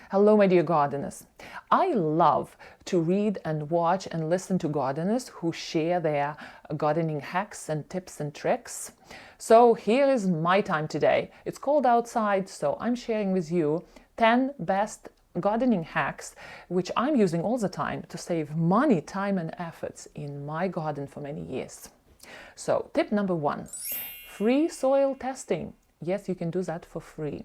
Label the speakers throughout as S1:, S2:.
S1: Hello, my dear gardeners. I love to read and watch and listen to gardeners who share their gardening hacks and tips and tricks. So here is my time today. It's cold outside, so I'm sharing with you 10 best gardening hacks which I'm using all the time to save money, time and efforts in my garden for many years. So tip number 1, free soil testing. Yes, you can do that for free.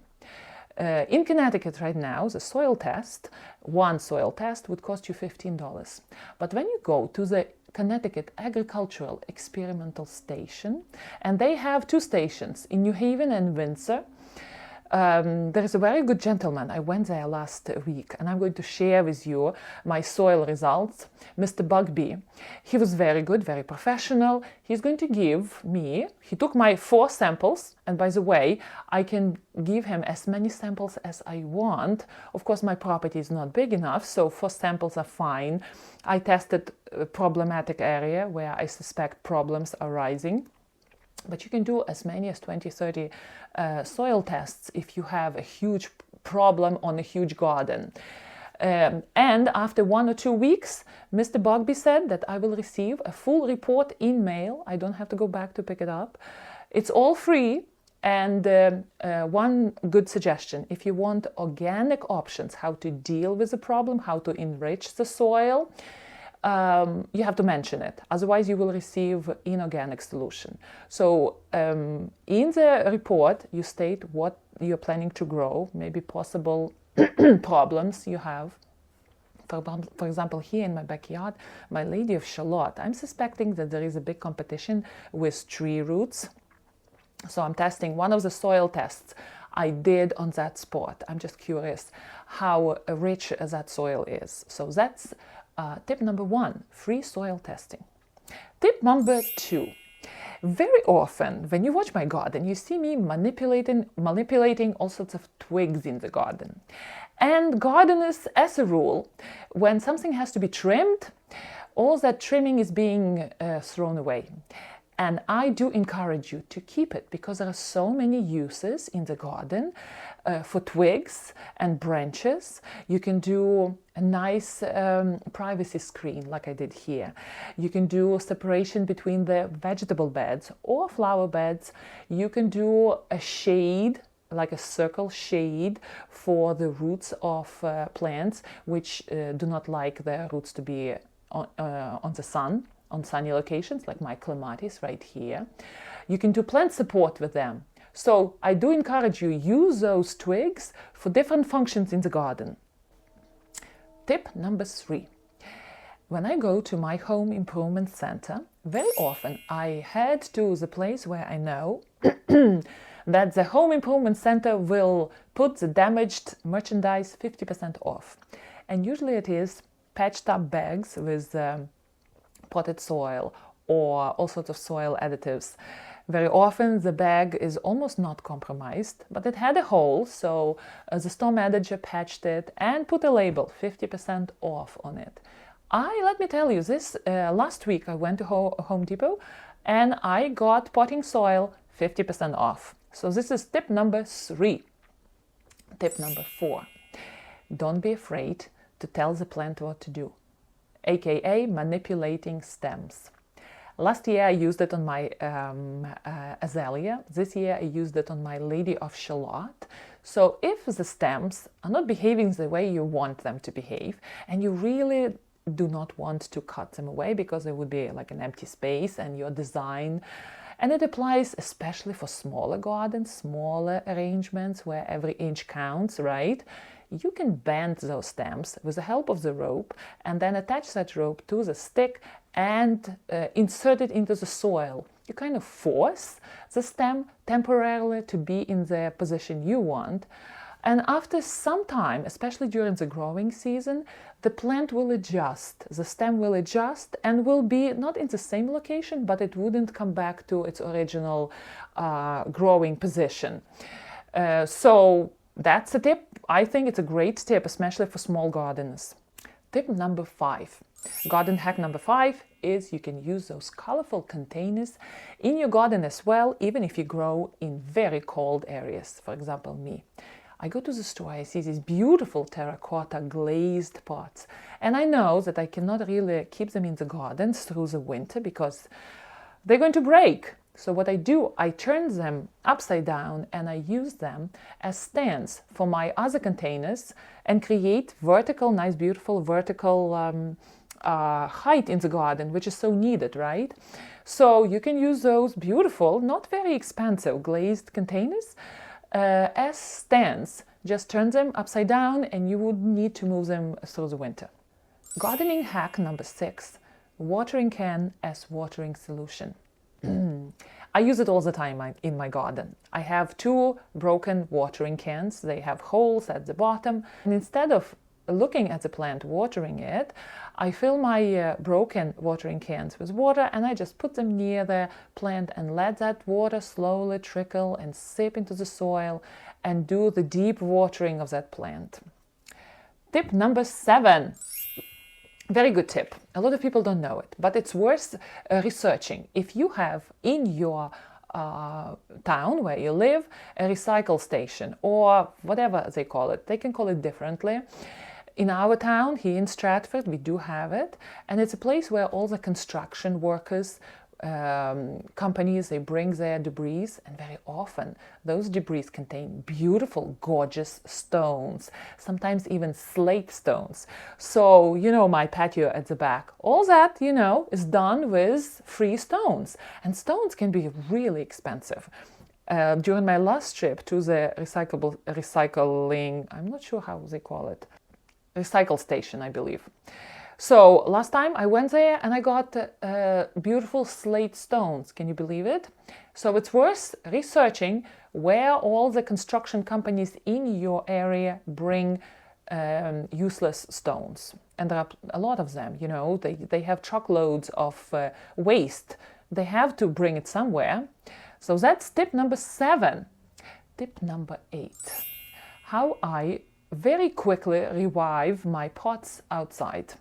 S1: In Connecticut right now, the soil test, one soil test would cost you $15. But when you go to the Connecticut Agricultural Experimental Station, and they have 2 stations in New Haven and Windsor, there is a very good gentleman. I went there last week and I'm going to share with you my soil results, Mr. Bugby. He was very good, very professional. He's going to give me, he took my 4 samples, and by the way, I can give him as many samples as I want. Of course, my property is not big enough, so 4 samples are fine. I tested a problematic area where I suspect problems are rising. But you can do as many as 20, 30 soil tests if you have a huge problem on a huge garden. And after 1 or 2 weeks, Mr. Bugby said that I will receive a full report in mail. I don't have to go back to pick it up. It's all free. And one good suggestion, if you want organic options, how to deal with the problem, how to enrich the soil, you have to mention it. Otherwise, you will receive inorganic solution. So in the report, you state what you're planning to grow, maybe possible problems you have. For example, here in my backyard, my Lady of Shalott, I'm suspecting that there is a big competition with tree roots. So I'm testing one of the soil tests I did on that spot. I'm just curious how rich that soil is. So that's tip number 1, free soil testing. Tip number 2, very often when you watch my garden, you see me manipulating all sorts of twigs in the garden. And gardeners, as a rule, when something has to be trimmed, all that trimming is being thrown away. And I do encourage you to keep it because there are so many uses in the garden for twigs and branches. You can do a nice privacy screen like I did here. You can do separation between the vegetable beds or flower beds. You can do a shade, like a circle shade for the roots of plants which do not like their roots to be on the sun, on sunny locations, like my clematis right here. You can do plant support with them. So I do encourage you, use those twigs for different functions in the garden. Tip number 3. When I go to my home improvement center, very often I head to the place where I know that the home improvement center will put the damaged merchandise 50% off. And usually it is patched up bags with potted soil or all sorts of soil additives. Very often the bag is almost not compromised, but it had a hole, so the store manager patched it and put a label 50% off on it. Let me tell you, this last week I went to Home Depot and I got potting soil 50% off. So this is tip number 3. Tip number 4, don't be afraid to tell the plant what to do, aka manipulating stems. Last year I used it on my azalea. This year I used it on my Lady of Shalott. So if the stems are not behaving the way you want them to behave, and you really do not want to cut them away because there would be like an empty space and your design, and it applies especially for smaller gardens, smaller arrangements where every inch counts, right? You can bend those stems with the help of the rope and then attach that rope to the stick and insert it into the soil. You kind of force the stem temporarily to be in the position you want. And after some time, especially during the growing season, the plant will adjust, the stem will adjust and will be not in the same location, but it wouldn't come back to its original growing position. So that's a tip. I think it's a great tip, especially for small gardeners. Tip number 5. Garden hack number 5 is you can use those colorful containers in your garden as well, even if you grow in very cold areas, for example me. I go to the store, I see these beautiful terracotta glazed pots, and I know that I cannot really keep them in the garden through the winter because they're going to break. So what I do, I turn them upside down and I use them as stands for my other containers and create vertical, nice, beautiful vertical height in the garden, which is so needed, right? So you can use those beautiful, not very expensive glazed containers as stands. Just turn them upside down and you wouldn't need to move them through the winter. Gardening hack number 6, watering can as watering solution. I use it all the time in my garden. I have 2 broken watering cans. They have holes at the bottom. And instead of looking at the plant, watering it, I fill my broken watering cans with water and I just put them near the plant and let that water slowly trickle and seep into the soil and do the deep watering of that plant. Tip number 7. Very good tip. A lot of people don't know it, but it's worth researching. If you have in your town where you live a recycle station or whatever they call it, they can call it differently. In our town here in Stratford, we do have it, and it's a place where all the construction workers, companies, they bring their debris, and very often those debris contain beautiful, gorgeous stones, sometimes even slate stones. So, you know, my patio at the back, all that, you know, is done with free stones, and stones can be really expensive. During my last trip to the recycling, I'm not sure how they call it, recycle station, I believe. So last time I went there and I got beautiful slate stones. Can you believe it? So it's worth researching where all the construction companies in your area bring useless stones. And there are a lot of them, you know, they have truckloads of waste. They have to bring it somewhere. So that's tip number 7. Tip number 8. How I very quickly revive my pots outside.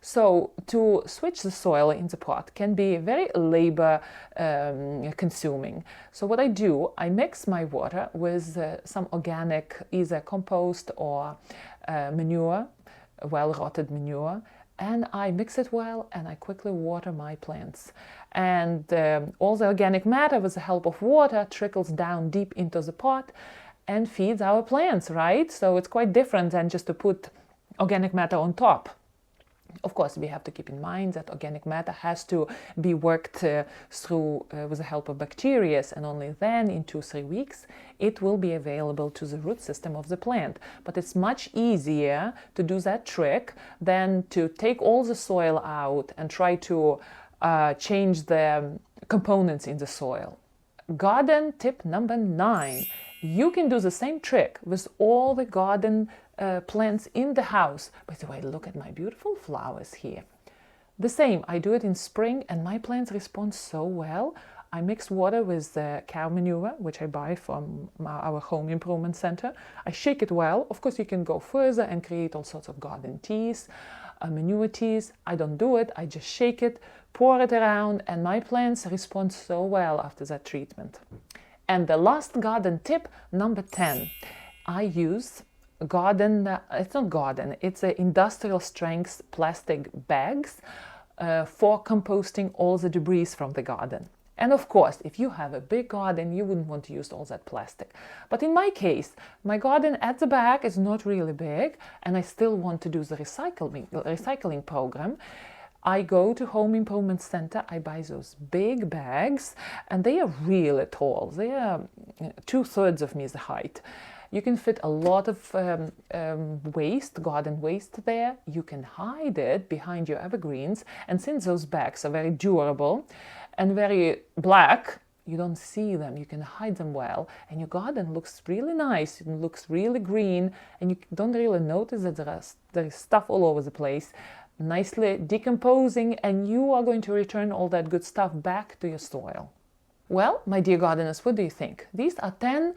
S1: So to switch the soil in the pot can be very labor consuming. So what I do, I mix my water with some organic, either compost or manure, well-rotted manure, and I mix it well and I quickly water my plants. And all the organic matter with the help of water trickles down deep into the pot and feeds our plants, right? So it's quite different than just to put organic matter on top. Of course, we have to keep in mind that organic matter has to be worked through with the help of bacteria, and only then in 2-3 weeks it will be available to the root system of the plant. But it's much easier to do that trick than to take all the soil out and try to change the components in the soil. Garden tip number 9. You can do the same trick with all the garden plants in the house. By the way, look at my beautiful flowers here. The same, I do it in spring and my plants respond so well. I mix water with cow manure, which I buy from our home improvement center. I shake it well. Of course, you can go further and create all sorts of garden teas, manure teas. I don't do it. I just shake it, pour it around, and my plants respond so well after that treatment. And the last garden tip, number 10. I use it's industrial strength plastic bags for composting all the debris from the garden. And of course, if you have a big garden, you wouldn't want to use all that plastic. But in my case, my garden at the back is not really big, and I still want to do the recycling program. I go to Home Improvement Center, I buy those big bags, and they are really tall. They are 2/3 of me the height. You can fit a lot of waste, garden waste there. You can hide it behind your evergreens, and since those bags are very durable and very black, you don't see them, you can hide them well, and your garden looks really nice, it looks really green, and you don't really notice that there is stuff all over the place, nicely decomposing, and you are going to return all that good stuff back to your soil. Well, my dear gardeners, what do you think? These are 10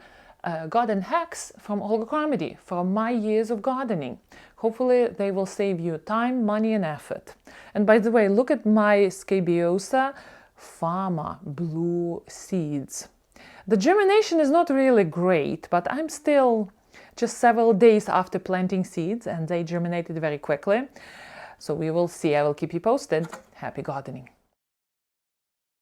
S1: garden hacks from Olga Carmody from my years of gardening. Hopefully they will save you time, money and effort. And by the way, look at my Scabiosa Farmer blue seeds. The germination is not really great, but I'm still just several days after planting seeds, and they germinated very quickly. So we will see. I will keep you posted. Happy gardening.